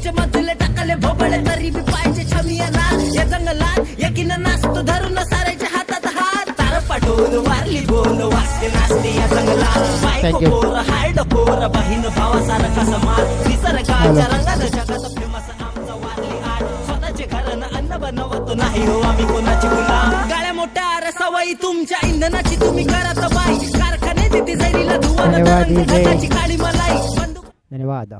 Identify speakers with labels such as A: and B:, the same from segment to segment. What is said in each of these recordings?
A: तुमचे मजले टाकले भोबळे तरी बी पाहिजे छमियाला या जंगलात एकीन नाचतो धरून साऱ्याच्या हातात हात तार पाठवून वारली बोल वाजते नाचते या जंगलात बायको पोर हार्ड पोर बहीण भावासारखा समाज निसर्गाच्या रंगात जगात फेमस आमचा वारली आठ स्वतःचे घरन अन्न बनवतो नाही हो आम्ही कोणाची गुलाम गाड्या मोठ्या सवयी तुमच्या इंधनाची तुम्ही करत बाई कारखाने तिथे जैलीला धुवाची काळी मलाई
B: धन्यवाद.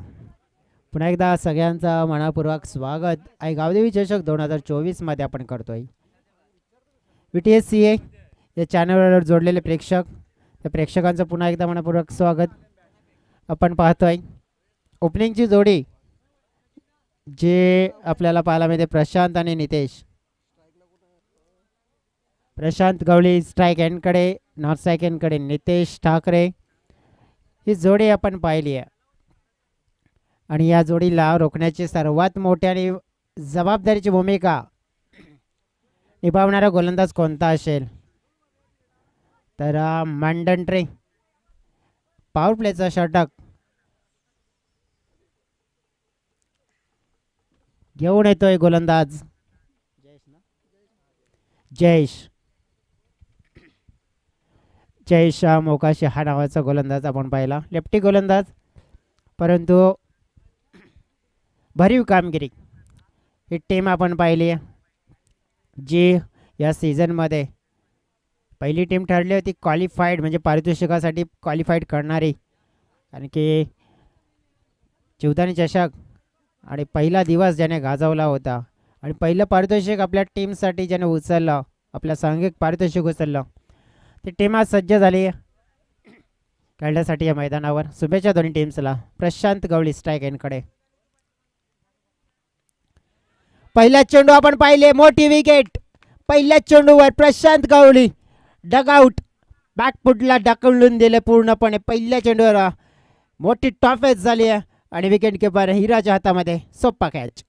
B: पुन्हा एकदा सगळ्यांचं मनापूर्वक स्वागत आहे गावदेवी चषक 2024 मध्ये आपण करतोय. VTSCA या चॅनलवर जोडलेले प्रेक्षक त्या प्रेक्षकांचं पुन्हा एकदा मनापूर्वक स्वागत. आपण पाहतोय ओपनिंगची जोडी जे आपल्याला पाहायला मिळते प्रशांत आणि नितेश. प्रशांत गवळी स्ट्राईक एंडकडे, नॉर्थ स्ट्राईक एंडकडे नितेश ठाकरे ही जोडी आपण पाहिली आहे. आणि या जोडीला रोखण्याची सर्वात मोठी आणि जबाबदारीची भूमिका निभावणारा गोलंदाज कोणता असेल तर मांडंट्रे. पॉवर प्लेचा षटक घेऊन येतोय गोलंदाज जयेश मोकाशी हा नावाचा गोलंदाज आपण पाहिला. लेफ्टी गोलंदाज परंतु भरीव कामगिरी ही टीम आपण पाहिली आहे जी या सीझनमध्ये पहिली टीम ठरली होती क्वालिफाईड म्हणजे पारितोषिकासाठी क्वालिफाईड करणारी. कारण की जीवदानी चषक आणि पहिला दिवस ज्याने गाजवला होता आणि पहिलं पारितोषिक आपल्या टीमसाठी ज्याने उचललं आपल्या सांघिक पारितोषिक उचललं ती टीम आज सज्ज झाली खेळण्यासाठी या मैदानावर. शुभेच्छा दोन्ही टीम्सला. प्रशांत गवळी स्ट्राईक एंडकडे. पहिला चेंडू आपण पाहिले मोठी विकेट. पहिल्या चेंडूवर प्रशांत गवळी डगआउट बॅकफुटला ढकलून दिले पूर्णपणे. पहिल्या चेंडूवर मोठी टॉफेच झाली आहे आणि विकेट किपर हिराच्या हातामध्ये सोपा कॅच.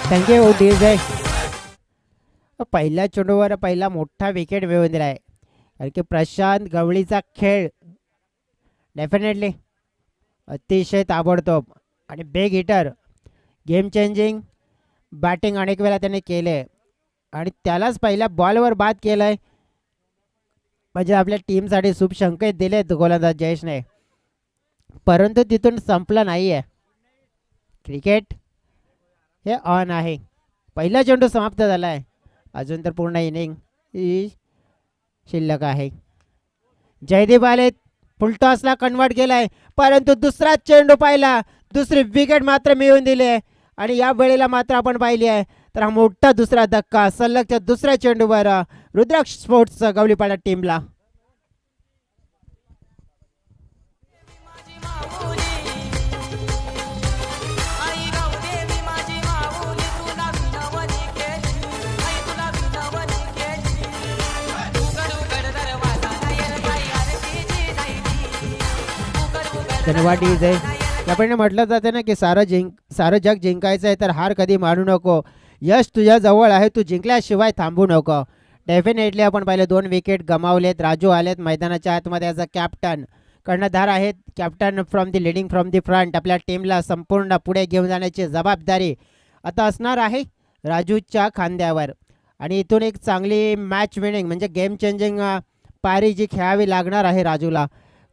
B: Thank you DJ. पहिल्या चेंडूवर पहिला मोठा विकेट मिळवून दिला आहे. कारण की प्रशांत गवळीचा खेळ डेफिनेटली अतिशय ताबडतोब आणि big hitter game changing batting अनेक वेळा त्याने केले आणि त्यालाच पहिल्या बॉलवर बाद केलं आहे. म्हणजे आपल्या टीमसाठी शुभ संकेत दिलेत गोलंदाज जयेशने. परंतु तिथून संपलं नाही आहे. क्रिकेट हे ऑन आहे. पहिला चेंडू समाप्त झाला आहे. अजून तर पूर्ण इनिंग ही शिल्लक आहे. जयदीप आले फुलटॉसला कन्वर्ट केला आहे परंतु दुसरा चेंडू पाहिला दुसरी विकेट मात्र मिळवून दिली आहे. आणि या वेळेला मात्र आपण पाहिली आहे तर हा मोठा दुसरा धक्का सलगच्या दुसऱ्या चेंडूवर रुद्राक्ष स्पोर्ट्स गवळीपाडा टीमला. धन्यवाद डीजे. याप्रमाणे म्हटलं जाते ना की सारं जग जिंकायचं आहे तर हार कधी मानू नको. यश तुझ्या जवळ आहे, तू जिंकल्याशिवाय थांबू नको. डेफिनेटली आपण पाहिले 2 विकेट गमावलेत. राजू आलेत मैदानाच्या आतमध्ये ॲज अ कॅप्टन. कर्णधार आहेत captain from the leading from the front. आपल्या टीमला संपूर्ण पुढे घेऊन जाण्याची जबाबदारी आता असणार आहे राजूच्या खांद्यावर. आणि इथून एक चांगली मॅच विनिंग म्हणजे गेम चेंजिंग पारी जी खेळावी लागणार आहे राजूला.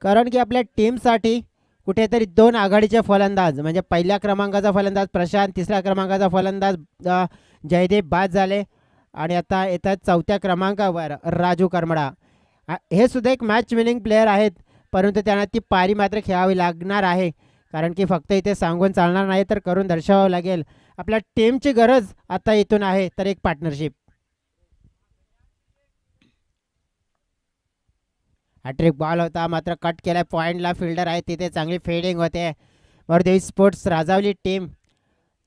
B: कारण की आपल्या टीमसाठी कुठेतरी 2 आघाडीचे फलंदाज म्हणजे पहिल्या क्रमांकाचा फलंदाज प्रशांत, तिसऱ्या क्रमांकाचा फलंदाज जयदीप बाद झाले आणि आता येतात 4थ्या क्रमांकावर राजू करमडा. हे सुद्धा एक मॅच विनिंग प्लेयर आहेत परंतु त्यांना ती पारी मात्र खेळावी लागणार आहे. कारण की फक्त इथे सांगून चालणार नाही तर करून दर्शवावं लागेल. आपल्या टीमची गरज आता इथून आहे तर एक पार्टनरशिप. हॅट्रिक बॉल होता मात्र कट केला. पॉईंटला फिल्डर आहे तिथे चांगली फिल्डिंग होते. वर्धेवी स्पोर्ट्स राजावली टीम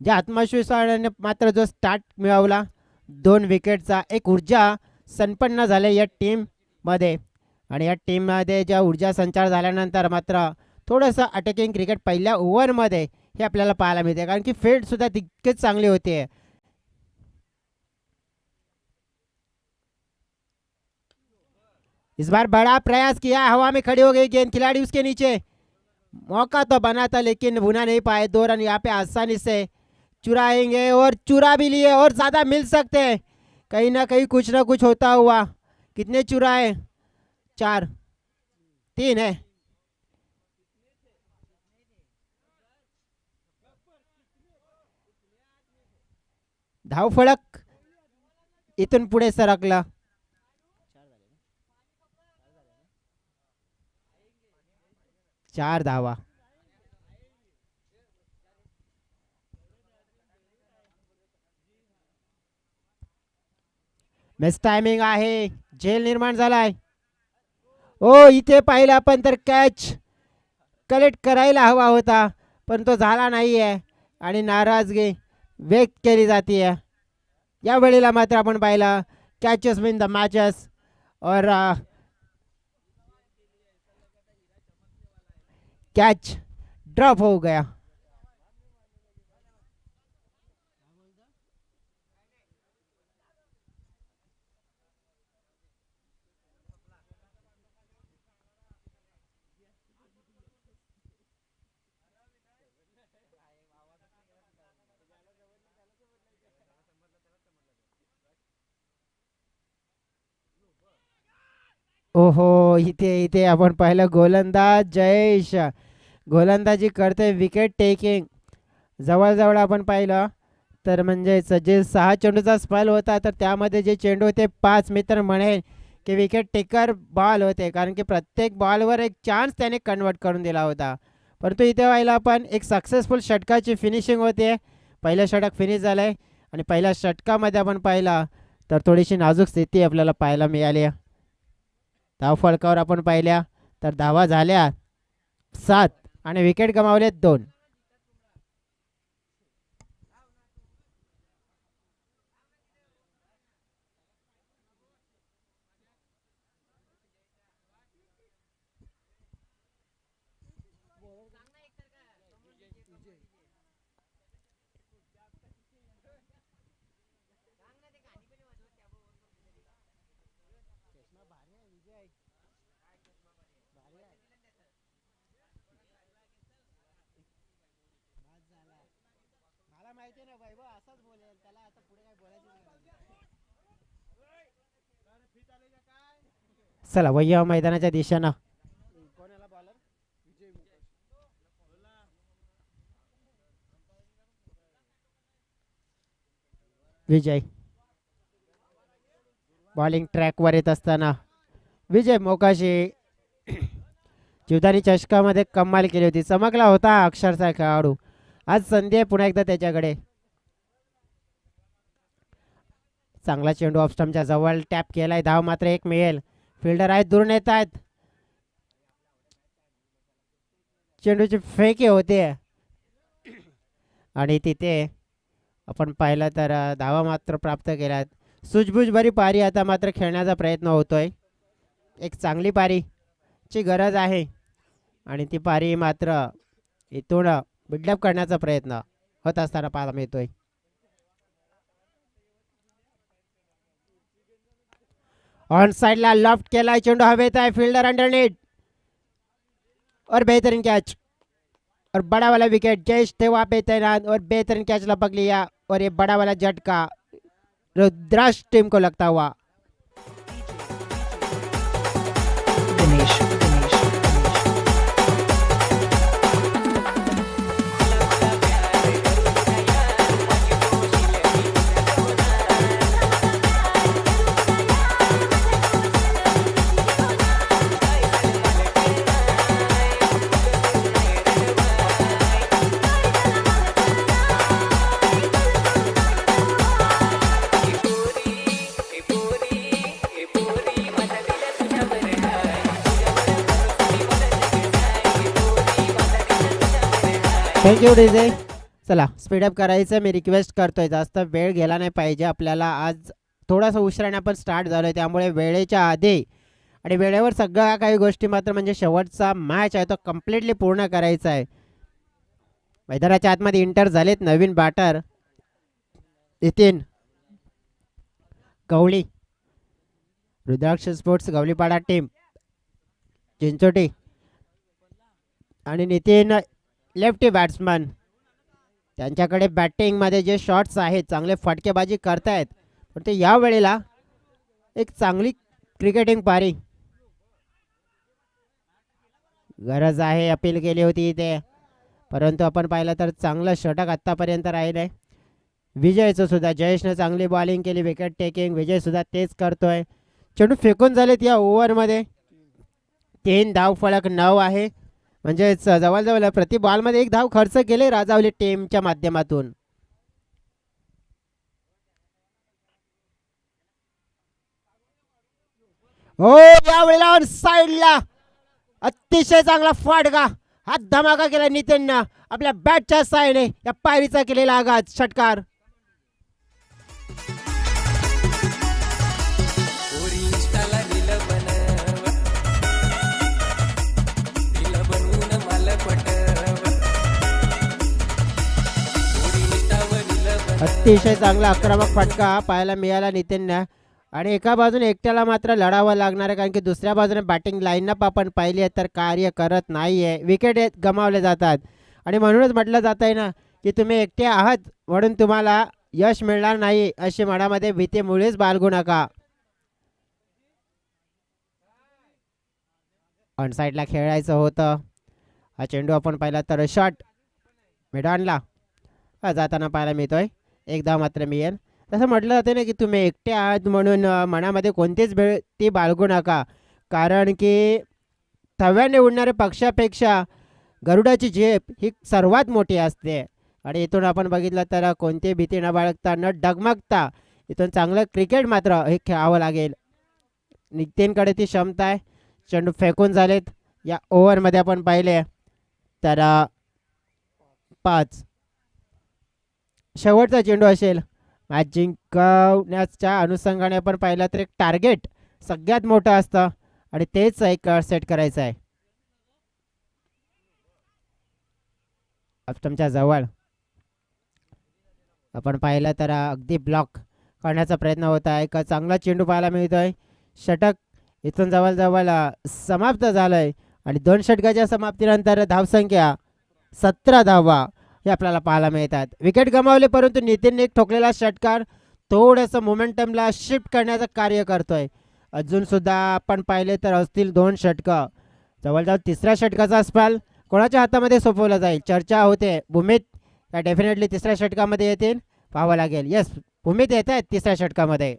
B: ज्या आत्मविश्वासाने मात्र जो स्टार्ट मिळवला 2 विकेटचा एक ऊर्जा संपन्न झाले या टीममध्ये. आणि या टीममध्ये ज्या ऊर्जा संचार झाल्यानंतर मात्र थोडंसं अटॅकिंग क्रिकेट पहिल्या ओव्हरमध्ये हे आपल्याला पाहायला मिळते, कारण की फील्डसुद्धा तितकेच चांगली होते. इस बार बड़ा प्रयास किया, हवा में खड़ी हो गई गेंद, खिलाड़ी उसके नीचे, मौका तो बना था लेकिन बुना नहीं पाए. 2 रन यहाँ पे आसानी से चुराएंगे और चुरा भी लिए और ज़्यादा मिल सकते हैं. कहीं ना कहीं कुछ ना कुछ होता हुआ. कितने चुराए? 4, 3 है. धावफलक इथून पुढे सरकला. 4 धावा. मिस टायमिंग आहे, झेल निर्माण झालाय. ओ इथे पाहिलं आपण तर कॅच कलेक्ट करायला हवा होता, पण तो झाला नाहीये आणि नाराजगी व्यक्त केली जाते. या वेळेला मात्र आपण पाहिलं कॅचेस विन द मॅचेस और कैच ड्रॉप हो गया. ओहो इथे इथे आपण पाहिलं गोलंदाज जयेश गोलंदाजी करते, विकेट टेकिंग. जवळजवळ आपण पाहिलं तर म्हणजेच जे 6 चेंडूचा स्पेल होता, तर त्यामध्ये जे चेंडू होते 5 मित्र म्हणेल की विकेट टेकर बॉल होते, कारण की प्रत्येक बॉलवर एक चान्स त्याने कन्वर्ट करून दिला होता. परंतु इथे व्हायला पण एक सक्सेसफुल षटकाची फिनिशिंग होते. पहिलं षटक फिनिश झालं आहे आणि पहिल्या षटकामध्ये आपण पाहिला तर थोडीशी नाजूक स्थिती आपल्याला पाहायला मिळाली. धाव फलकावर आपण पाहिल्या तर धावा झाल्या 7 आणि विकेट गमावले 2. चला वय्या मैदानाच्या दिशेनं विजय बॉलिंग ट्रॅकवर येत असताना विजय मोकाशी जीवदानी चषकामध्ये कमाल केली होती, चमकला होता अक्षरशः खेळाडू. आज संधी आहे पुन्हा एकदा त्याच्याकडे. चांगला चेंडू ऑफस्टम्पच्या जवळ टॅप केलाय, धाव मात्र 1 मिळेल. फिल्डर आहेत दुरून येत आहेत, चेंडूची फेके होते आणि तिथे आपण पाहिलं तर धावा मात्र प्राप्त केल्यात. सूझबूझ भरी पारी आता मात्र खेळण्याचा प्रयत्न होतोय. एक चांगली पारीची गरज आहे आणि ती पारी मात्र इथून बिल्डअप करण्याचा प्रयत्न होत असताना पाहायला मिळतोय. ऑन साइडला लॉफ्ट केला चेंडू हवेत आहे, फील्डर अंडरनेट और बेहतरीन कैच और बड़ा वाला विकेट. जयेश थे वहाँ पे तैनात और बेहतरीन कैच लपक लिया और ये बड़ा वाला झटका रुद्राक्ष टीम को लगता हुआ. Thank you DJ. चला स्पीडअप करायचं मी रिक्वेस्ट करतोय, जास्त वेळ गेला नाही पाहिजे आपल्याला. आज थोडासा उशिराने आपण स्टार्ट झालो आहे, त्यामुळे वेळेच्या आधी आणि वेळेवर सगळ्या काही गोष्टी मात्र म्हणजे शेवटचा मॅच आहे तो कम्प्लिटली पूर्ण करायचा आहे. मैदानाच्या आतमध्ये इंटर झालेत नवीन बॅटर नितीन गवळी, रुद्राक्ष स्पोर्ट्स गवळीपाडा टीम चिंचोटी, आणि नितीन लेफ्टी बॅट्समन. त्यांच्याकडे बॅटिंगमध्ये जे शॉट्स आहेत चांगले फटकेबाजी करतायत, पण ते या वेळेला एक चांगली क्रिकेटिंग पारी गरज आहे. अपील केली होती इथे, परंतु आपण पाहिलं तर चांगलं षटक आत्तापर्यंत राहिलं आहे विजयचं सुद्धा. जयेशनं चांगली बॉलिंग केली, विकेट टेकिंग. विजय सुद्धा तेच करतोय. चेंडू फेकून झालेत या ओव्हरमध्ये. 3 धाव फलक 9 आहे, म्हणजेच जवळजवळ प्रति बॉलमध्ये 1 धाव खर्च केले राजावली टीमच्या माध्यमातून. हो, यावेळेला साईडला अतिशय चांगला फाटका हात धमाका केला नितीननं आपल्या बॅटच्या साईडने या पायरीचा केलेला आघात षटकार. अतिशय चांगला आक्रमक फटका पाहायला मिळाला नितीननं. आणि एका बाजूने एकट्याला मात्र लढावं लागणार आहे, कारण की दुसऱ्या बाजूने बॅटिंग लाईनअप आपण पाहिली आहे तर कार्य करत नाही आहे. विकेट गमावले जातात आणि म्हणूनच म्हटलं जात आहे ना की तुम्ही एकटे आहात म्हणून तुम्हाला यश मिळणार नाही, अशी मनामध्ये भीतीमुळेच बाळगू नका. ऑन साईडला खेळायचं होतं. हा चेंडू आपण पाहिला तर शॉट मिडॉनला जाताना पाहायला मिळतोय. 1 धाव मात्र मिळेल. तसं म्हटलं जातं ना की तुम्ही एकटे आहात म्हणून मनामध्ये कोणतीच भीती बाळगू नका, कारण की थव्याने उडणाऱ्या पक्षापेक्षा गरुडाची झेप ही सर्वात मोठी असते. आणि इथून आपण बघितलं तर कोणती भीती न बाळगता न डगमगता इथून चांगलं क्रिकेट मात्र हे खेळावं लागेल. नितीनकडे ती क्षमता आहे. चेंडू फेकून झालेत या ओव्हरमध्ये आपण पाहिले तर 5. शेवटचा चेंडू असेल. मॅच जिंकण्याच्या अनुषंगाने आपण पाहिलं तर एक टार्गेट सगळ्यात मोठं असतं आणि तेच एक सेट करायचं आहे. तुमच्या जवळ आपण पाहिलं तर अगदी ब्लॉक करण्याचा प्रयत्न होत आहे. एक चांगला चेंडू पाहायला मिळतोय. षटक इथून जवळजवळ समाप्त झालंय आणि 2 षटकाच्या समाप्तीनंतर धावसंख्या 17 धावा हे आपल्याला पाहायला मिळतात. विकेट गमावले, परंतु नितीनने एक ठोकलेला षटकार थोडंसं मोमेंटमला शिफ्ट करण्याचं कार्य करतोय. अजून सुद्धा आपण पाहिले तर असतील 2 षटकं. जवळजवळ 3ऱ्या षटकाचा स्पेल कोणाच्या हातामध्ये सोपवला जाईल चर्चा होते. भूमित या डेफिनेटली 3ऱ्या षटकामध्ये येतील, पाहावं लागेल. येस, भूमित येत आहेत 3ऱ्या षटकामध्ये.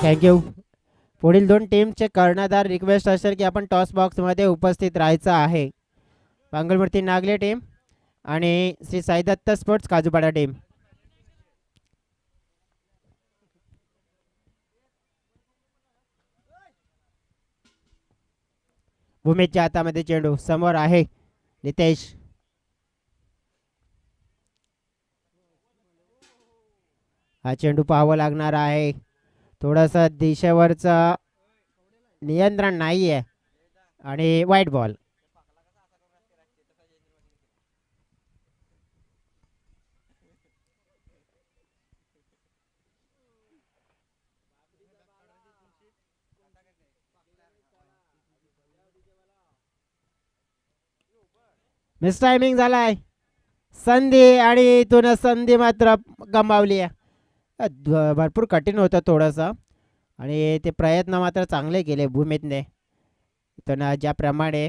B: थँक्यू. पुढील 2 टीमचे कर्णधार रिक्वेस्ट असेल की आपण टॉस बॉक्समध्ये उपस्थित राहायचं आहे. मंगलमूर्ती नागले टीम आणि श्री साईदत्त स्पोर्ट्स काजूपाडा टीम. भूमीच्या हातामध्ये चेंडू, समोर आहे नितेश. हा चेंडू पाहावं लागणार आहे. थोडंसं दिशेवरचं नियंत्रण नाही आहे आणि वाईट बॉल. मिस टायमिंग झालाय संधी आणि इथून संधी मात्र गमावली आहे. भरपूर कठीण होतं थोडंसं आणि ते प्रयत्न मात्र चांगले केले भूमीतने. इथून ज्याप्रमाणे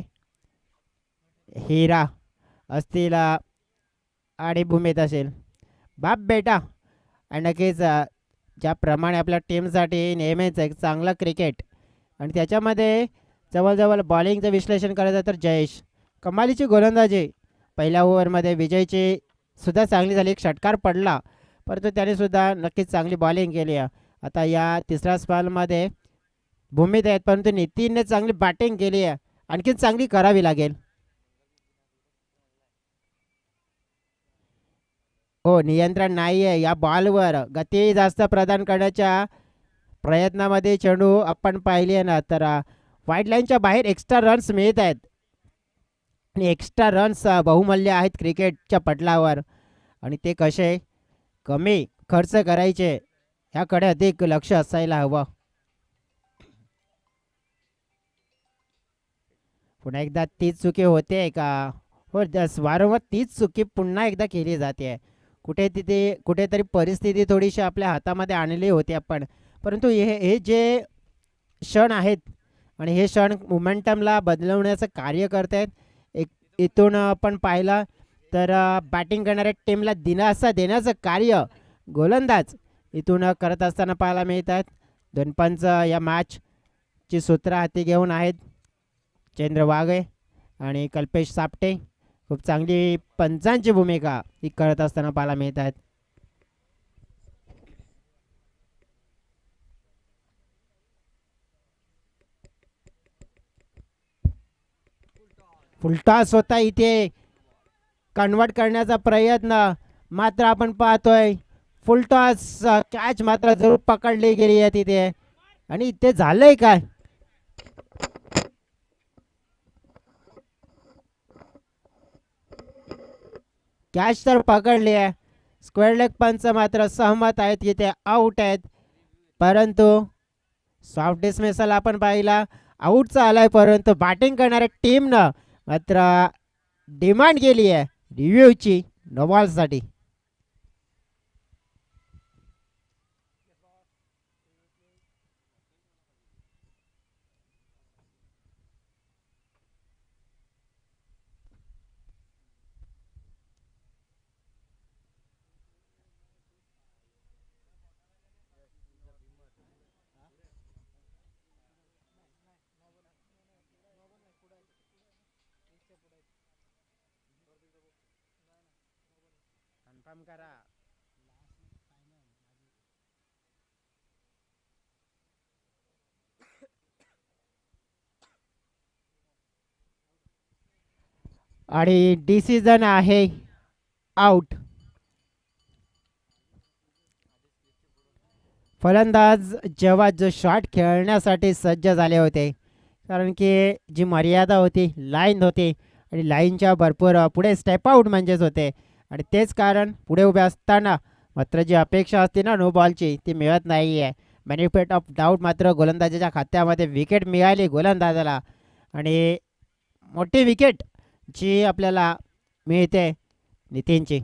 B: हिरा असतील आणि भूमीत असेल बाप बेटा, आणि नक्कीच ज्याप्रमाणे आपल्या टीमसाठी नेहमीच एक चांगलं क्रिकेट आणि त्याच्यामध्ये जवळजवळ बॉलिंगचं विश्लेषण करायचं तर जयेश कमालीची गोलंदाजी. पहिल्या ओव्हरमध्ये विजयची सुद्धा चांगली झाली, एक षटकार पडला, परंतु त्याने सुद्धा नक्कीच चांगली बॉलिंग केली आहे. आता या तिसऱ्या स्पेलमध्ये भूमीत आहेत, परंतु नितीनने चांगली बॅटिंग केली आहे, आणखीन चांगली करावी लागेल. हो, नियंत्रण नाही आहे या बॉलवर. गती जास्त प्रदान करण्याच्या प्रयत्नामध्ये चेंडू आपण पाहिले ना तर व्हाईट लाईनच्या बाहेर एक्स्ट्रा रन्स मिळत आहेत आणि एक्स्ट्रा रन्स बहुमूल्य आहेत क्रिकेटच्या पटलावर, आणि ते कसे कमी खर्च करायचे याकडे अधिक लक्ष असायला हवं. पुन्हा एकदा तीच चुकी होते का? हो, वारंवार तीच चुकी पुन्हा एकदा केली जाते. कुठेतरी परिस्थिती थोडीशी आपल्या हातामध्ये आणली होती आपण, परंतु हे जे क्षण आहेत आणि हे क्षण मोमेंटमला बदलवण्याचं कार्य करत आहेत. इथून आपण पाहिलं तर बॅटिंग करणाऱ्या टीमला दिलासा देण्याचं कार्य गोलंदाज इथून करत असताना पाहायला मिळतात. दोन पंच या मॅचची सूत्र हाती घेऊन आहेत. चंद्र वाघे आणि कल्पेश सापटे खूप चांगली पंचांची भूमिका ही करत असताना पाहायला मिळतात. फुलटॉस होता इथे कन्वर्ट करण्याचा प्रयत्न, मात्र आपण पाहतोय फुलटॉस कॅच मात्र जरूर पकडली गेली आहे तिथे. आणि इथे झालंय काय? कॅच तर पकडली आहे. स्क्वेअर लेग पंच मात्र सहमत आहेत की ते आउट आहेत, परंतु सॉफ्ट डिसमिसल आपण पाहिला आउटचा आलाय, परंतु बॅटिंग करणाऱ्या टीमनं मात्र डिमांड केली आहे रिव्ह्यूची नो बॉलसाठी. कन्फर्म करा. आणि डिसिजन आहे आउट. फलंदाज जेव्हा जो शॉट खेळण्यासाठी सज्ज झाले होते, कारण की जी मर्यादा होती लाईन होती आणि लाईनच्या भरपूर पुढे स्टेप आउट म्हणजेच होते, आणि तेच कारण पुढे उभे असताना मात्र जी अपेक्षा असते ना नो बॉलची ती मिळत नाही आहे. बेनिफिट ऑफ डाऊट मात्र गोलंदाजाच्या खात्यामध्ये विकेट मिळाली गोलंदाजाला, आणि मोठी विकेट जी आपल्याला मिळते नितीनची.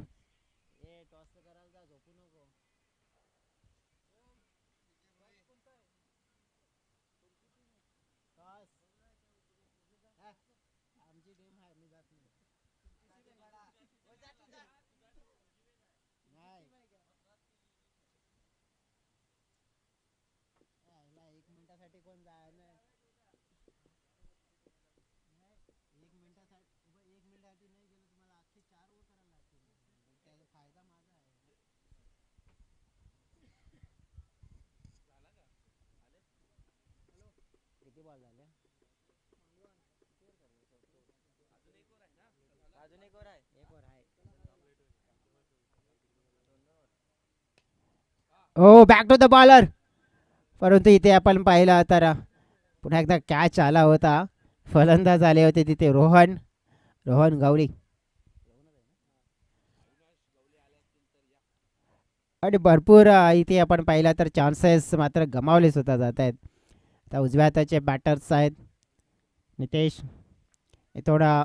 B: हो, बॅक टू द बॉलर, परंतु इथे आपण पाहिलं तर पुन्हा एकदा कॅच आला होता. फलंदाज आले होते तिथे रोहन गवळी, आणि भरपूर इथे आपण पाहिलं तर चान्सेस मात्र गमावले सुद्धा जात आहेत. आता उजव्या हाताचे बॅटर्स आहेत नितेश, हे थोडा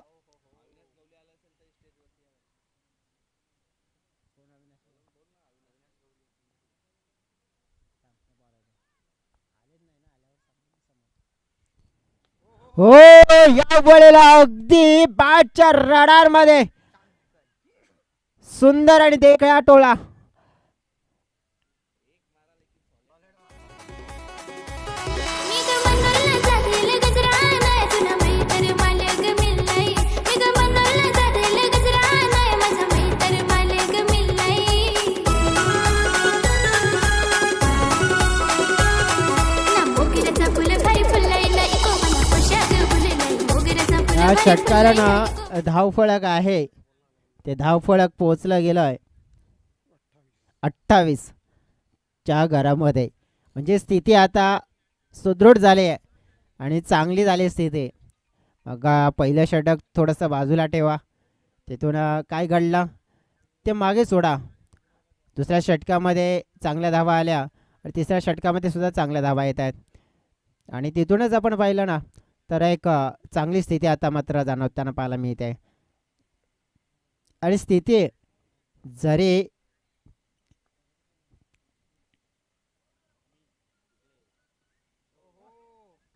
B: हो या वेळेला अगदी बॅटच्या रडार मध्ये सुंदर आणि देखळा टोळा. या षटकारानं धावफलक आहे ते धावफलक पोहोचलं गेलं आहे 28 च्या घरामध्ये. म्हणजे स्थिती आता सुदृढ झाली आहे आणि चांगली झाली स्थिती. मग पहिलं षटक थोडंसं बाजूला ठेवा, तिथून काय घडलं ते मागे सोडा. दुसऱ्या षटकामध्ये चांगल्या धावा आल्या आणि तिसऱ्या षटकामध्ये सुद्धा चांगल्या धावा येत आहेत आणि तिथूनच आपण पाहिलं ना तर एक चांगली स्थिती आता मात्र जाणवताना पाहायला मिळते. आणि स्थिती जरी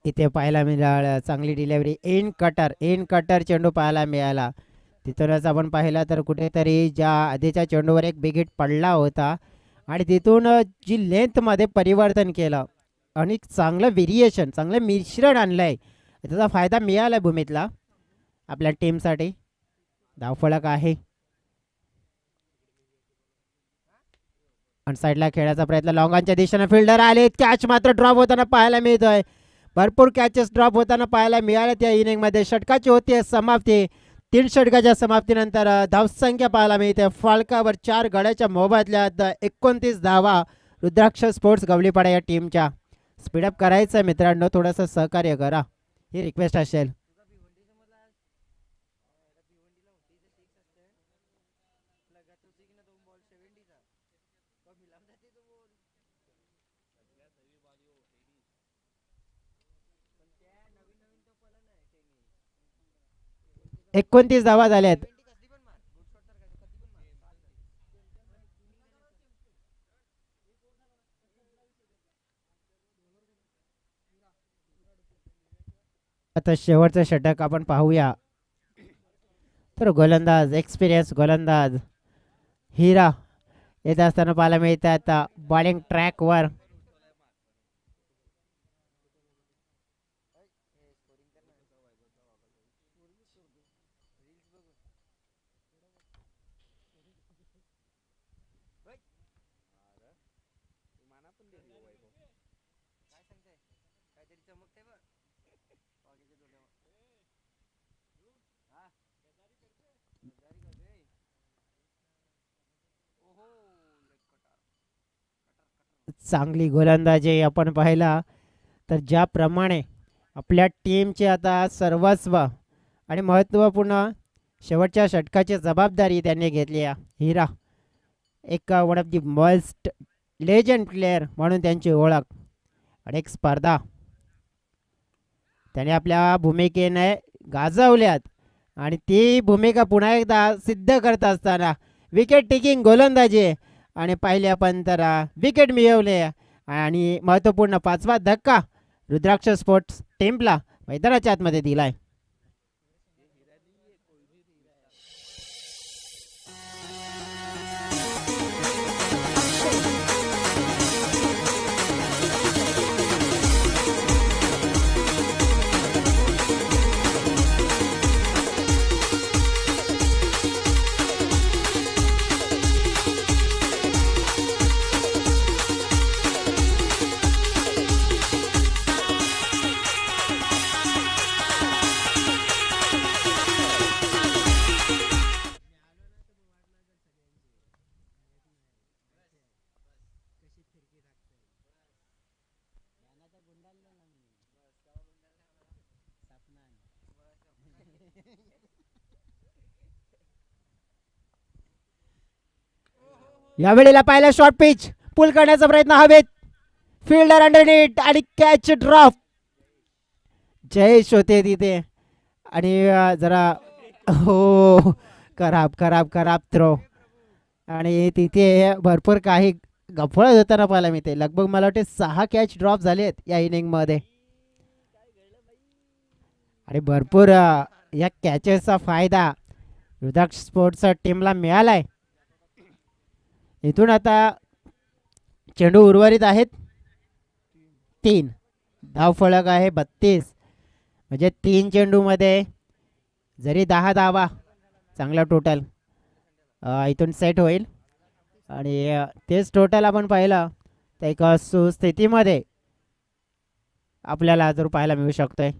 B: इथे पाहायला मिळालं, चांगली डिलेवरी, इन कटर चेंडू पाहायला मिळाला. तिथूनच आपण पाहिलं तर कुठेतरी ज्या आधीच्या चेंडूवर एक बिग हिट पडला होता आणि तिथून जी लेंथमध्ये परिवर्तन केलं आणि चांगलं व्हेरिएशन, चांगलं मिश्रण आणलं आहे, त्याचा फायदा मिळाला भूमीतला आपल्या टीमसाठी. धावफलक आहे आणि साईडला खेळायचा प्रयत्न, लॉंगांच्या दिशेने फिल्डर आले, कॅच मात्र ड्रॉप होताना पाहायला मिळतोय. भरपूर कॅचेस ड्रॉप होताना पाहायला मिळाल्या त्या इनिंगमध्ये. षटकाची होती समाप्ती. 3 षटकाच्या समाप्तीनंतर धावसंख्या पाहायला मिळते फाळकावर 4 गड्याच्या मोबदल्यात 29 धावा रुद्राक्ष स्पोर्ट्स गवलीपाडा या टीमच्या. स्पीडअप करायचं आहे मित्रांनो, थोडंसं सहकार्य करा, ही रिक्वेस्ट असेल. एकोणतीस धावा झाल्यात. आता शेवटचं षटक आपण पाहूया. तर गोलंदाज, एक्सपिरियन्स गोलंदाज हिरा येत असताना पाहायला मिळते आता बॉलिंग ट्रॅकवर. चांगली गोलंदाजी आपण पाहिला तर ज्याप्रमाणे आपल्या टीमचे आता सर्वस्व आणि महत्त्वपूर्ण शेवटच्या षटकाची जबाबदारी त्यांनी घेतली आहे. हिरा एक one of the most legend player म्हणून त्यांची ओळख आणि एक स्पर्धा त्याने आपल्या भूमिकेने गाजवल्यात आणि ती भूमिका पुन्हा एकदा सिद्ध करत असताना विकेट टेकिंग गोलंदाजी आणि पाहिले आपण तर विकेट मिळवले आणि महत्त्वपूर्ण 5वा धक्का रुद्राक्ष स्पोर्ट्स टीमला मैदानाच्या आतमध्ये दिलाय. यावेळेला पाहिला शॉर्ट पिच पुल करण्याचा प्रयत्न हवेत, फिल्डर अंडरनेट आणि कॅच ड्रॉप. जयेश होते तिथे आणि जरा हो खराब थ्रो आणि तिथे भरपूर काही गफळत होताना पाहायला मिळते. लगभग मला वाटते 6 कॅच ड्रॉप झालेत या इनिंगमध्ये आणि भरपूर या कॅचेसचा फायदा रुद्राक्ष स्पोर्ट्स टीमला मिळालाय. इथून आता चेंडू उर्वरित आहेत 3, धावफलक आहे 32. म्हणजे 3 चेंडूमध्ये जरी 10 धावा चांगला टोटल इथून सेट होईल आणि तेच टोटल आपण पाहिलं तर एक सुस्थितीमध्ये आपल्याला जर पाहायला मिळू शकतोय.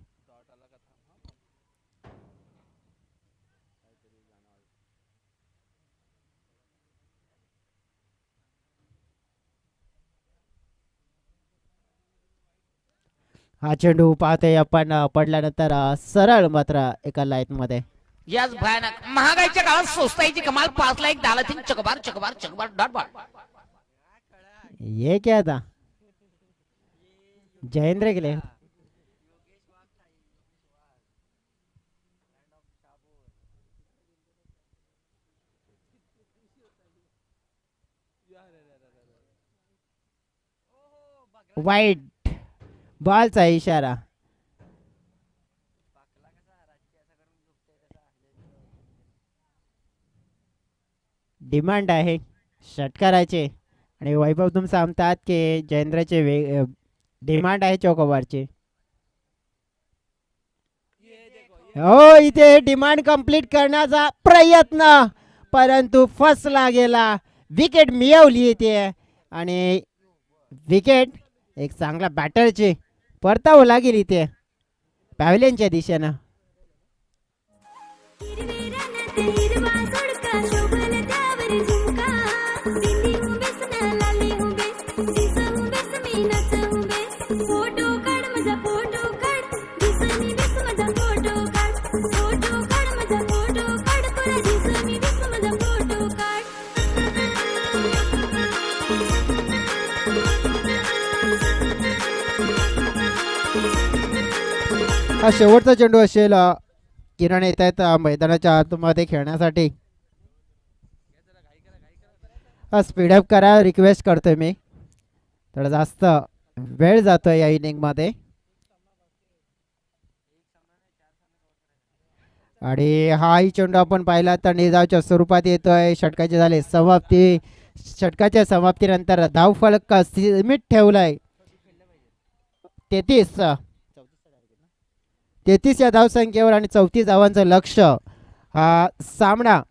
B: हा चेंडू पाहतोय आपण पडल्यानंतर सरळ मात्र एका लाईन मध्ये.
C: याच भयानक महागाईच्या काळात स्वस्ताईची कमाल 5 लाख 10 लाख चकबार चकबार चकबार डॉट बॉल.
B: ये क्या था जयेंद्र गेले. वाईट बॉलचा इशारा. डिमांड आहे षटकाराचे आणि वैभव तुम सांगतात की जयेंद्रचे डिमांड आहे चौकोबारची. हो इथे डिमांड कंप्लीट करण्याचा प्रयत्न परंतु फसला गेला. विकेट मिळवली इथे आणि विकेट एक चांगला बॅटरची परतावं लागेल इथे पॅव्हलियनच्या दिशेनं. हा शेवटचा चेंडू असेल. किरण येत आहेत मैदानाच्या आतमध्ये खेळण्यासाठी. स्पीडअप करा रिक्वेस्ट करतोय मी. थोडा जास्त वेळ जातोय या इनिंग मध्ये आणि हाही चेंडू आपण पाहिला तर निजावच्या स्वरूपात येतोय. षटकाचे झाले समाप्ती. षटकाच्या समाप्तीनंतर धावफलक सीमित ठेवलाय 33 या धावसंख्येवर आणि 34 धावांचं लक्ष. हा सामना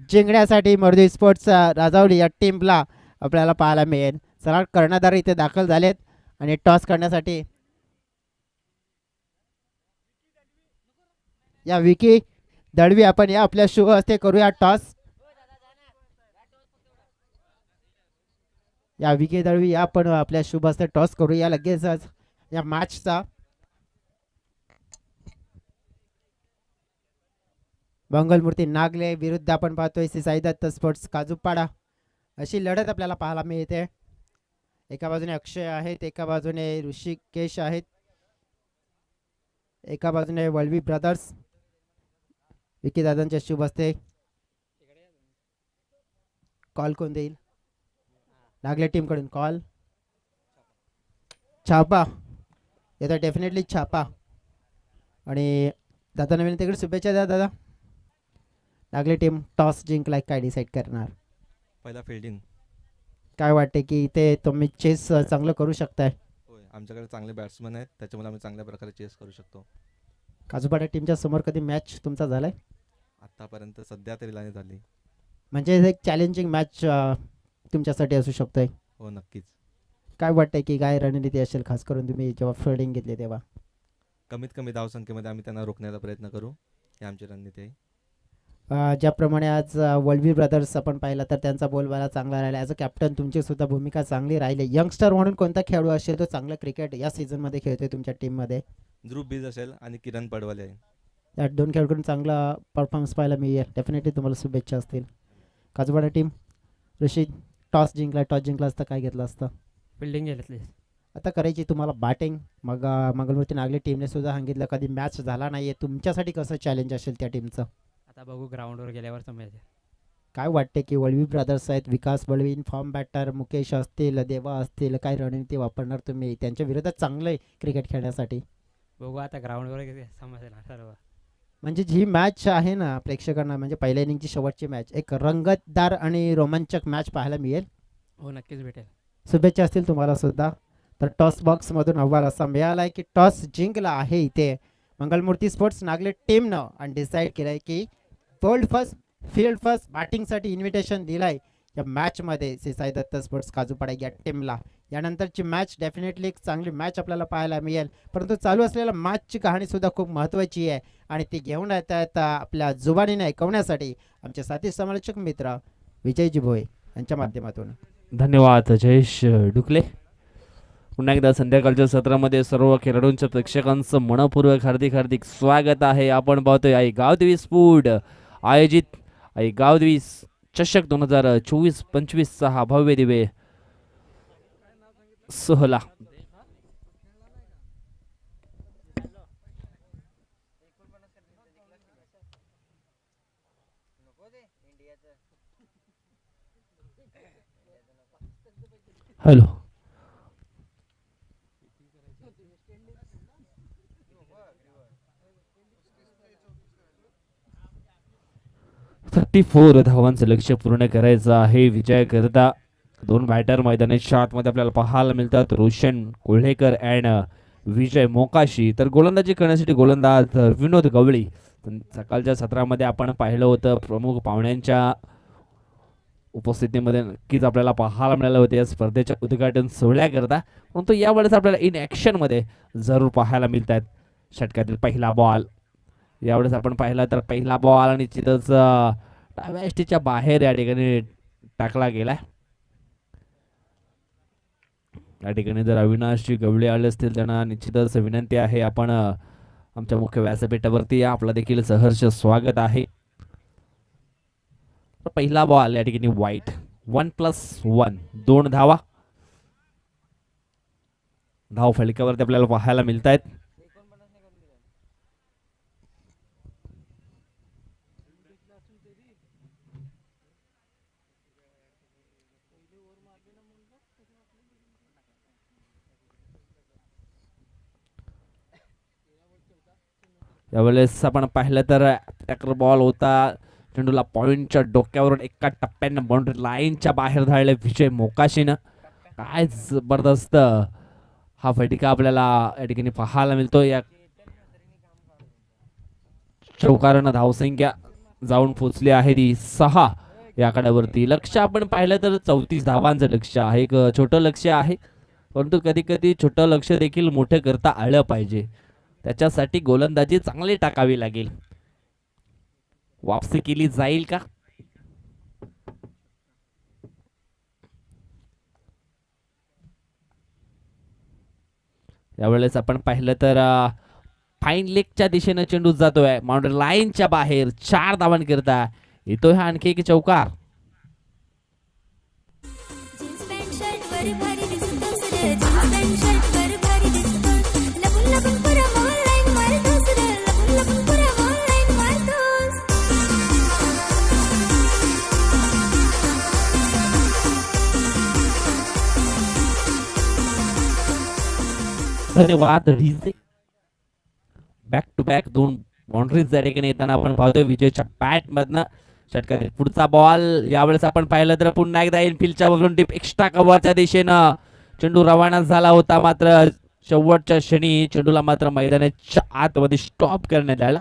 B: जिंकण्यासाठी मर्दी स्पोर्ट्सचा राजावली या टीमला आपल्याला पाहायला मिळेल. चला कर्णधार इथे दाखल झालेत आणि टॉस करण्यासाठी या विकी दळवी आपण या आपल्या शुभ हस्ते करूया टॉस. या विकी दळवी या आपण आपल्या शुभ हस्ते टॉस करूया लगेचच या मॅचचा. मंगलमूर्ती नागले विरुद्ध आपण पाहतोय साई दत्त स्पोर्ट्स काजूपाडा. अशी लढत आपल्याला पाहायला मिळते. एका बाजूने अक्षय आहेत, एका बाजूने ऋषिकेश आहेत, एका बाजूने वळवी ब्रदर्स. विकी दादांच्या शुभ हस्ते कॉल कोण देईल? नागले टीम कडून कॉल. छापा येतो डेफिनेटली छापा. आणि दादा नवीन तिकडे शुभेच्छा द्या दादा. नागले टीम टॉस जिंकलाय काय डिसाईड करणार?
D: पहिला फिल्डिंग.
B: काय वाटते की इथे तुम्ही चेस चांगलं करू शकताय?
D: होय, आमच्याकडे चांगले बॅट्समन आहेत त्याच्यामुळे आम्ही चांगल्या प्रकारे चेस करू शकतो.
B: काजूपाडा टीमच्या समोर कधी मॅच तुमचा झालाय?
D: आतापर्यंत सध्या तरी नाही झाली.
B: म्हणजे एक चॅलेंजिंग मॅच तुमच्यासाठी असू शकतोय.
D: हो नक्कीच.
B: काय वाटतंय की काय रणनीती असेल खास करून तुम्ही जेव्हा फिल्डिंग घेतली तेव्हा?
D: कमीत कमी धावसंख्येमध्ये आम्ही त्यांना रोखण्याचा प्रयत्न करू ही आमची रणनीती आहे.
B: ज्याप्रमाणे आज वळवी ब्रदर्स आपण पाहिला तर त्यांचा बोलबाला चांगला राहिला. ॲज अ कॅप्टन तुमची सुद्धा भूमिका चांगली राहिली. यंगस्टर म्हणून कोणता खेळाडू असेल तो चांगला क्रिकेट या सीझनमध्ये खेळतोय तुमच्या टीममध्ये?
D: ध्रुव बीज असेल आणि किरण पडवले आहे.
B: या दोन खेळाडूंकडून चांगला परफॉर्मन्स पाहायला मिळेल. डेफिनेटली तुम्हाला शुभेच्छा असतील. काजूपाडा टीम ऋषी टॉस जिंकला असता काय घेतलं असतं?
E: फिल्डिंग घेतली.
B: आता करायची तुम्हाला बॅटिंग. मग मंगलमूर्ती नागले टीमने सुद्धा सांगितलं कधी मॅच झाला नाही आहे. तुमच्यासाठी कसं चॅलेंज असेल त्या टीमचं?
E: आता बघू ग्राउंडवर गेल्यावर समजेल.
B: काय वाटते की वळवी ब्रदर्स आहेत, विकास बळवी इन फॉर्म बॅटर, मुकेश असतील, देवा असतील, काय रणनीती वापरणार तुम्ही त्यांच्या विरोधात चांगलं क्रिकेट खेळण्यासाठी?
E: बघू आता ग्राउंडवर समजेल सर्व.
B: म्हणजे जी मॅच आहे ना प्रेक्षकांना म्हणजे पहिल्या इनिंगची शेवटची मॅच एक रंगतदार आणि रोमांचक मॅच पाहायला मिळेल.
E: हो नक्कीच भेटेल.
B: शुभेच्छा असतील तुम्हाला सुद्धा. तर टॉस बॉक्समधून अहवाल असा मिळाला आहे की टॉस जिंकला आहे इथे मंगलमूर्ती स्पोर्ट्स नागले टीमनं आणि डिसाईड केलं आहे की वर्ल्ड फर्स्ट फील्ड फर्स्ट बॅटिंगसाठी इन्व्हिटेशन दिलं आहे या मॅचमध्ये साई दत्त स्पोर्ट्स काजूपाडा या टीमला. यानंतरची मॅच डेफिनेटली एक चांगली मॅच आपल्याला पाहायला मिळेल. परंतु चालू असलेल्या मॅचची कहाणीसुद्धा खूप महत्त्वाची आहे आणि ती घेऊन येतात आपल्या जुबानीने ऐकवण्यासाठी आमचे साथी समालोचक मित्र विजयजी भोये यांच्या माध्यमातून.
F: धन्यवाद जयेश डुकले. पुन्हा एकदा संध्याकाळच्या सत्रामध्ये सर्व खेळाडूंच्या प्रेक्षकांचं मनपूर्वक हार्दिक हार्दिक स्वागत आहे. आपण पाहतोय आई गावदेवी स्फूड आयोजित आई गावदेवी चषक 2024-25 हा भव्य दिव्य सोहळा. हॅलो, फोर धावांचं लक्ष्य पूर्ण करायचं आहे. विजय करता दोन बॅटर मैदानाच्या आतमध्ये आपल्याला पाहायला मिळतात, रोशन कोल्हेकर अँड विजय मोकाशी. तर गोलंदाजी करण्यासाठी गोलंदाज विनोद गवळी. सकाळच्या सत्रामध्ये आपण पाहिलं होतं प्रमुख पाहुण्यांच्या उपस्थितीमध्ये नक्कीच आपल्याला पाहायला मिळालं होते या स्पर्धेच्या उद्घाटन सोहळ्याकरता. परंतु यावेळेस आपल्याला इन ॲक्शनमध्ये जरूर पाहायला मिळत आहेत. षटकातील पहिला बॉल यावेळेस आपण पाहिला तर पहिला बॉल आणि निश्चितच डाव्या एसटीच्या बाहेर या ठिकाणी टाकला गेला. या ठिकाणी जर अविनाशजी गवळे आले असतील त्यांना निश्चितच विनंती आहे, आपण आमच्या मुख्य व्यासपीठावरती या, आपला देखील सहर्ष स्वागत आहे. पहिला बॉल या ठिकाणी वाईट. 1+1 2 धावा धाव फलकावरती आपल्याला पाहायला मिळत आहेत. यावेळेस आपण पाहिलं तर टॅकर बॉल होता, चेंडूला पॉइंटच्या डोक्यावरून एका टप्प्याने बाउंड्री लाईनच्या बाहेर धाडले विजय मोकाशीनं. काय जबरदस्त हा फटका आपल्याला या ठिकाणी पाहायला मिळतो. या चौकारानं धावसंख्या जाऊन पोचली आहे ती 6 या आकड्यावरती. लक्ष आपण पाहिलं तर 34 धावांचं लक्ष आहे. एक छोटं लक्ष आहे, परंतु कधी कधी छोटं लक्ष देखील मोठं करता आलं पाहिजे. त्याच्यासाठी गोलंदाजी चांगली टाकावी लागेल. वापसी केली जाईल का? यावेळेस आपण पाहिलं तर फाईन लेगच्या दिशेने चेंडू जातोय, बाउंड्री लाईनच्या बाहेर 4 धावांनी करता येतोय हा आणखी एक चौकार. धन्यवाद. बॅक टू बॅक 2 बाउंड्रीज या ठिकाणी येताना आपण पाहतोय विजयच्या बॅट मधनं. षटकातील पुढचा बॉल यावेळेस आपण पाहिलं तर पुन्हा एकदा इनफिल्डच्या वरून टिप एक्स्ट्रा कव्हरच्या दिशेनं चेंडू रवाना झाला होता, मात्र शेवटच्या क्षणी चेंडूला मात्र मैदानाच्या आतमध्ये स्टॉप करण्यात आला.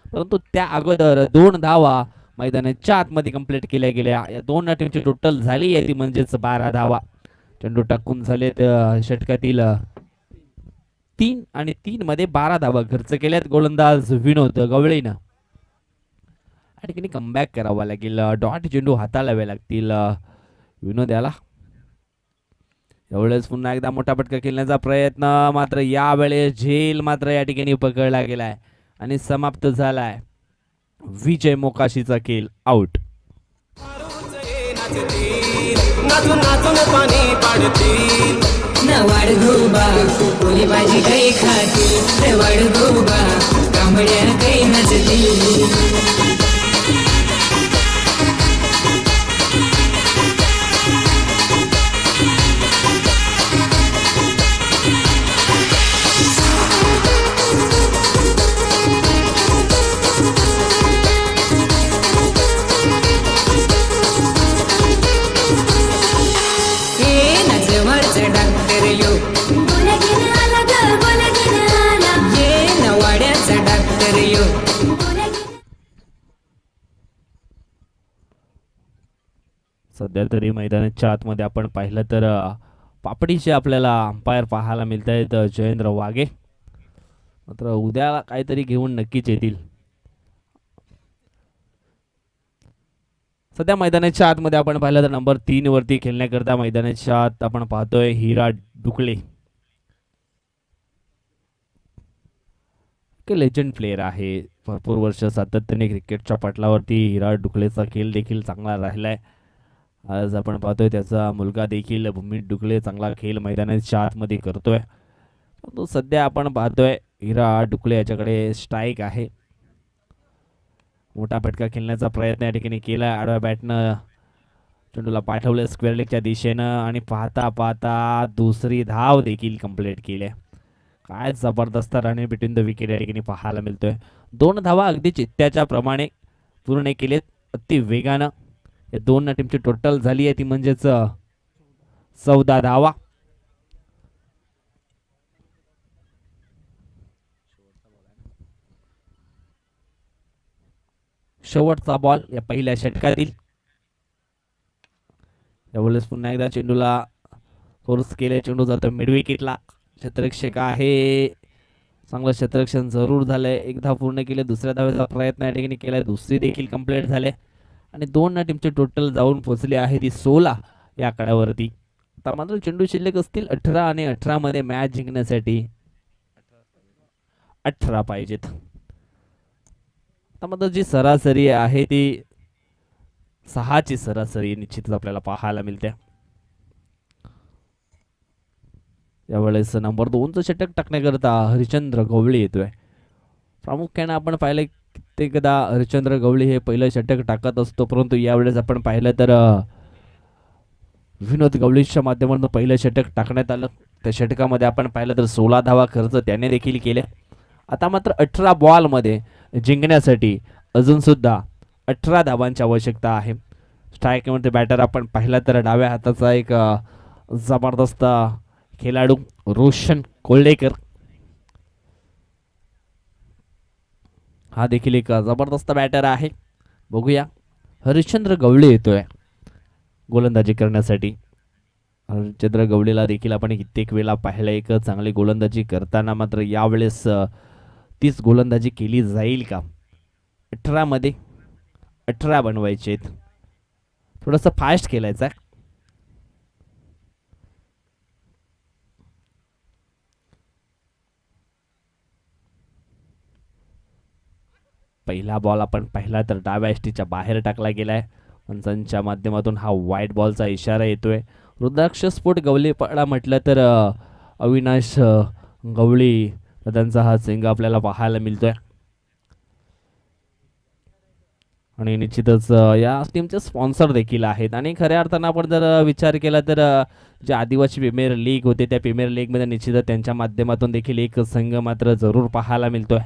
F: परंतु त्या अगोदर 2 धावा मैदानाच्या आतमध्ये कंप्लीट केल्या गेल्या. या 2 टीमची टोटल झाली आहे ती म्हणजेच 12 धावा. चेंडू टाकून झालेत षटकातील 3 आणि 3 मध्ये 12 धावा खर्च केल्यात गोलंदाज विनोद गवळेनं. या ठिकाणी कमबॅक करावा लागेल, डॉट चेंडू हाताळावे लागतील विनोद याला. यावेळेस पुन्हा एकदा मोठा फटका खेळण्याचा प्रयत्न, मात्र यावेळेस झेल मात्र या ठिकाणी पकडला गेलाय आणि समाप्त झालाय. विजय मोकाशीचा खेळ आउट.
A: नवाड गोबा कोली भाजी काही खातील, नवाड गोबा कांबड्या काही नचतील.
F: सध्या तरी मैदानाच्या आतमध्ये आपण पाहिलं तर पापडीचे आपल्याला अंपायर पाहायला मिळत आहेत जयेंद्र वाघे. मात्र उद्या काहीतरी घेऊन नक्कीच येतील. सध्या मैदानाच्या आतमध्ये आपण पाहिलं तर नंबर 3 वरती खेळण्याकरता मैदानाच्या आत आपण पाहतोय हिरा डुकळे. एक लेजंड प्लेयर आहे. भरपूर वर्ष सातत्याने क्रिकेटच्या पटलावरती हिरा डुकलेचा खेळ देखील चांगला राहिलाय. आज आपण पाहतोय त्याचा मुलगा देखील भूमित डुकले चांगला खेळ मैदानाच्या आतमध्ये करतोय. परंतु सध्या आपण पाहतोय हिरा डुकले याच्याकडे स्ट्राईक आहे. मोठा फटका खेळण्याचा प्रयत्न या ठिकाणी केला. आडव्या बॅटनं चेंडूला पाठवलं स्क्वेअर लेगच्या दिशेनं आणि पाहता पाहता दुसरी धाव देखील कंप्लीट केली. काय जबरदस्त रन बिटवीन द विकेट या ठिकाणी पाहायला मिळतोय. 2 धावा अगदी चित्त्याच्या प्रमाणे पूर्ण केलेत अति वेगानं. या 2 टीमची टोटल झाली आहे ती म्हणजेच 14 धावा. शेवटचा बॉल या पहिल्या षटकातील. यावेळेस पुन्हा एकदा चेंडूला फोर्स केले. चेंडू जातो मिड विकेटला. क्षेत्ररक्षक आहे. चांगलं क्षेत्ररक्षण जरूर झालंय. एक धाव पूर्ण केले. दुसऱ्या धावेचा प्रयत्न या ठिकाणी केलाय. दुसरी देखील कंप्लीट झाले आणि 2 टीमचे टोटल जाऊन पोहोचले आहे ती 16 या आकड्यावरती. आता मात्र चेंडू शिल्लक असतील 18 आणि 18 मध्ये मॅच जिंकण्यासाठी 18 पाहिजेत. आता मात्र जी सरासरी आहे ती 6ची सरासरी निश्चितच आपल्याला पाहायला मिळते. यावेळेस नंबर 2चं षटक टाकण्याकरता हरिश्चंद्र गवळी येतोय. प्रामुख्याने आपण पाहिलं कित्येकदा हरिश्चंद्र गवळी हे पहिलं षटक टाकत असतो, परंतु यावेळेस आपण पाहिलं तर विनोद गवळीच्या माध्यमातून पहिलं षटक टाकण्यात आलं. त्या षटकामध्ये आपण पाहिलं तर 16 धावा खर्च त्याने देखील केले. आता मात्र 18 बॉलमध्ये जिंकण्यासाठी अजून सुद्धा 18 धावांची आवश्यकता आहे. स्ट्राईकमध्ये बॅटर आपण पाहिला तर डाव्या हाताचा एक जबरदस्त खेळाडू रोशन कोल्हेकर. हा देखील एक जबरदस्त बॅटर आहे. बघूया हरिश्चंद्र गवळी येतोय गोलंदाजी करण्यासाठी. हरिश्चंद्र गवळीला देखील आपण कित्येक वेळा पाहिलं एक चांगली गोलंदाजी करताना. मात्र यावेळेस तीच गोलंदाजी केली जाईल का? 18 मध्ये 18 बनवायचे. थोडंसं फास्ट खेळायचं आहे. पहिला बॉल आपण पाहिला तर डाव्या एसटीच्या बाहेर टाकला गेलाय. पंचांच्या माध्यमातून हा वाईट बॉलचा इशारा येतोय. रुद्राक्ष स्फोट गवळीपाडा म्हटलं तर अविनाश गवळी त्यांचा हा चेंगा आपल्याला पाहायला मिळतोय. आणि निश्चितच या टीमचे स्पॉन्सर देखील आहेत. आणि खऱ्या अर्थानं आपण जर विचार केला तर जे आदिवासी प्रीमियर लीग होते त्या प्रीमियर लीगमध्ये निश्चितच त्यांच्या माध्यमातून देखील एक संघ मात्र जरूर पाहायला मिळतोय.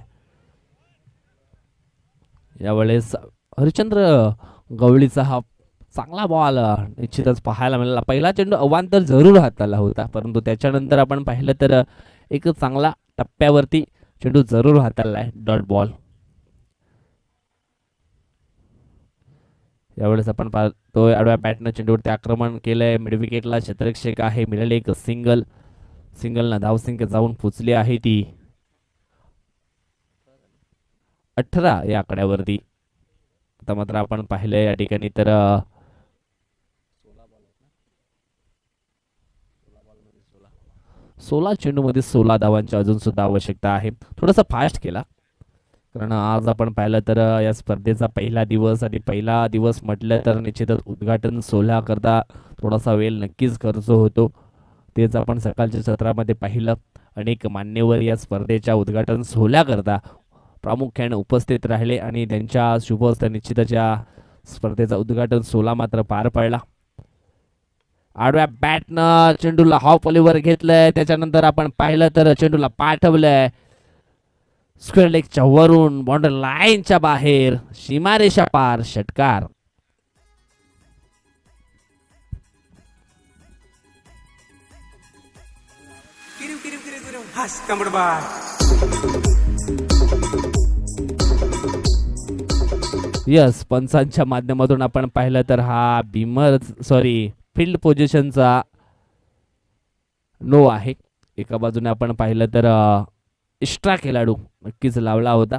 F: यावेळेस हरिश्चंद्र गवळीचा हा चांगला बॉल निश्चितच पाहायला मिळाला. पहिला चेंडू अवांतर जरूर हाताला होता, परंतु त्याच्यानंतर आपण पाहिलं तर एक चांगला टप्प्यावरती चेंडू जरूर हाताला आहे. Dot ball. यावेळेस आपण पाहतोय आडव्या बॅटनं चेंडूवरती आक्रमण केलंय. मिड विकेटला क्षेत्ररक्षक आहे. मिळाले एक सिंगल. सिंगलनं धावसंख्या जाऊन पोचली आहे ती 18 या आकड्यावरती. आता मात्र आपण पाहिलंय या ठिकाणी तर 16 चेंडूमध्ये 16 धावांची अजून सुद्धा आवश्यकता आहे. थोडासा फास्ट केला कारण आज आपण पाहिलं तर या स्पर्धेचा पहिला दिवस आणि पहिला दिवस म्हटलं तर निश्चितच उद्घाटन सोहळा करता थोडासा वेळ नक्कीच खर्च होतो. तेच आपण सकाळच्या सत्रामध्ये पाहिलं. अनेक मान्यवर या स्पर्धेच्या उद्घाटन सोहळ्याकरता प्रामुख्याने उपस्थित राहिले आणि त्यांच्या शुभ हस्ते निश्चितच या स्पर्धेचा उद्घाटन सोहळा मात्र पार पडला. आडव्या बॅटनं चेंडूला हॉप ओलीवर घेतलंय. त्याच्यानंतर आपण पाहिलं तर चेंडूला पाठवलंय स्क्वेअर लेगच्या वरून बाउंड्री लाईनच्या बाहेर सीमारेषा पार षटकार. यस, पंचांच्या माध्यमातून आपण पाहिलं तर हा फील्ड पोझिशनचा नो आहे. एका बाजूने आपण पाहिलं तर एक्स्ट्रा खेळाडू नक्कीच लावला होता.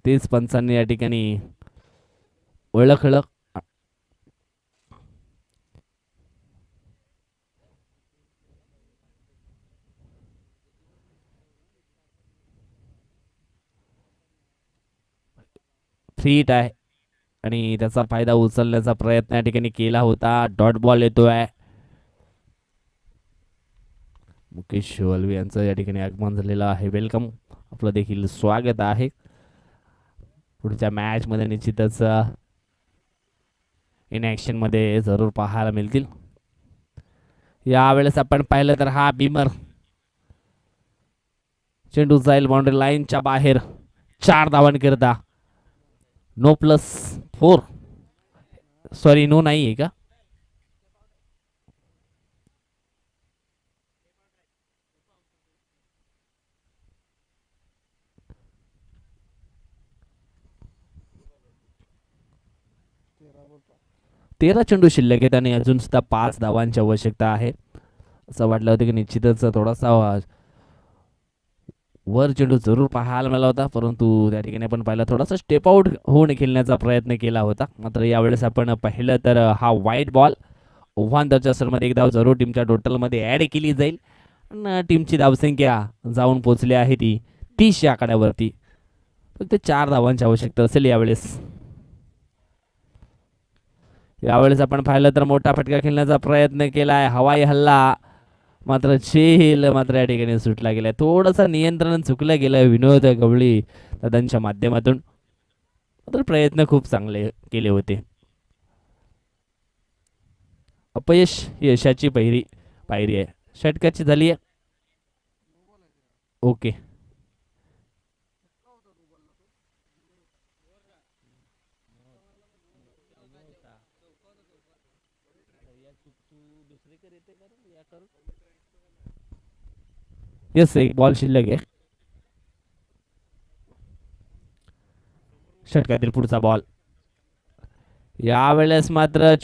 F: तेच पंचांनी या ठिकाणी ओळखलं. थ्रीट आहे आणि त्याचा फायदा उचलण्याचा प्रयत्न या ठिकाणी केला होता. डॉट बॉल येतोय. मुकेश वलवी यांचं या ठिकाणी आगमन झालेलं आहे. वेलकम, आपलं देखील स्वागत आहे. पुढच्या मॅच मध्ये निश्चितच इन ऍक्शन मध्ये जरूर पाहायला मिळतील. यावेळेस आपण पाहिलं तर हा बिमर चेंडू जाईल बाउंड्री लाईनच्या बाहेर. 4 धावांकरिता. नो +4, सॉरी नो नाही आहे का? तेरा चेंडू शिल्लक आहेत आणि अजून सुद्धा 5 धावांची आवश्यकता आहे. असं वाटलं होतं की निश्चितच थोडासा वर चेंडू जरूर पाहायला मिळाला होता, परंतु त्या ठिकाणी आपण पाहिलं थोडासा स्टेप आउट होऊन खेळण्याचा प्रयत्न केला होता. मात्र यावेळेस आपण पाहिलं तर हा वाईट बॉल ओव्हांतरच्या सरमध्ये एक धाव जरूर टीमच्या टोटलमध्ये ॲड केली जाईल. आणि टीमची धावसंख्या जाऊन पोहोचली आहे ती 30 या आकड्यावरती. फक्त 4 धावांची आवश्यकता असेल यावेळेस. यावेळेस आपण पाहिलं तर मोठा फटका खेळण्याचा प्रयत्न केलाय. हवाई हल्ला मात्र झेल मात्र या ठिकाणी सुटला गेलाय. थोडंसं नियंत्रण चुकलं गेलं विनोद गवळी दादांच्या माध्यमातून. मात्र प्रयत्न खूप चांगले केले होते. अपयश यशाची पायरी आहे. षटकाची झाली आहे. ओके, येस, एक बॉल शिल्लक आहे. षटकातील पुढचा बॉल. यावेळेस मात्र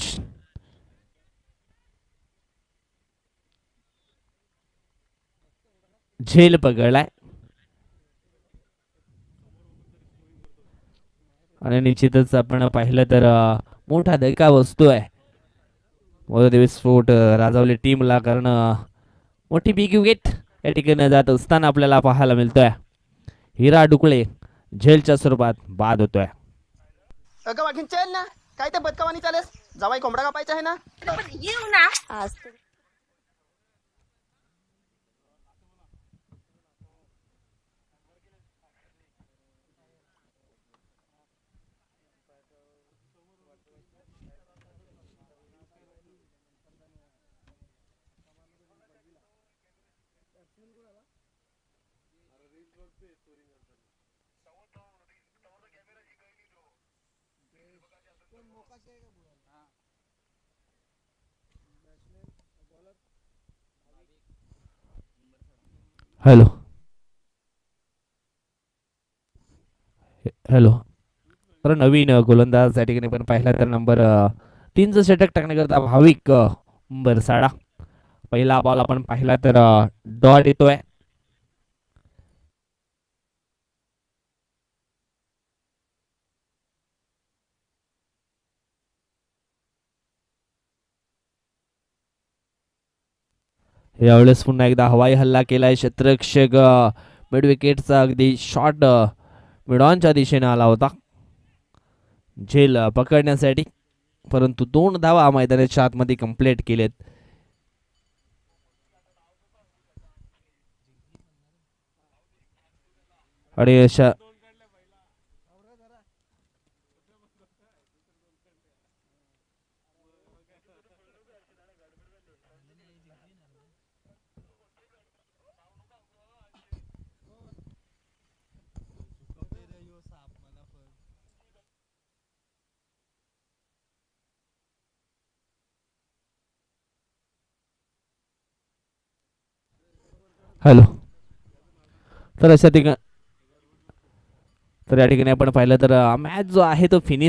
F: झेल पकडलाय आणि निश्चितच आपण पाहिलं तर मोठा धक्का बसतो आहे मोददेवी विस्फोट राजवली टीमला, कारण मोठी बिग विकेट या ठिकाणी जात असताना आपल्याला पाहायला मिळतोय. हिरा डुकळे झेलच्या स्वरूपात बाद होतोय.
G: अगं वाघीन चल ना, काय ते बदकावानी चालेस. जवाई कोंबडा कापायचा आहे ना.
H: येऊ ना आज
F: हॅलो हॅलो तर नवीन गोलंदाज या ठिकाणी पण पाहिला तर नंबर 3चं षटक टाकण्याकरता भाविक बरसाडा. पहिला बॉल आपण पाहिला तर डॉट येतोय. यावेळेस पुन्हा एकदा हवाई हल्ला केलाय. क्षेत्ररक्षक मिड विकेटचा अगदी शॉट मिडॉनच्या दिशेने आला होता झेल पकडण्यासाठी, परंतु 2 धावा मैदानाच्या आतमध्ये कंप्लीट केलेत. आणि अशा हॅलो तर अशा ठिकाणी तर या ठिकाणी आपण पाहिलं तर मॅच जो आहे तो फिनिश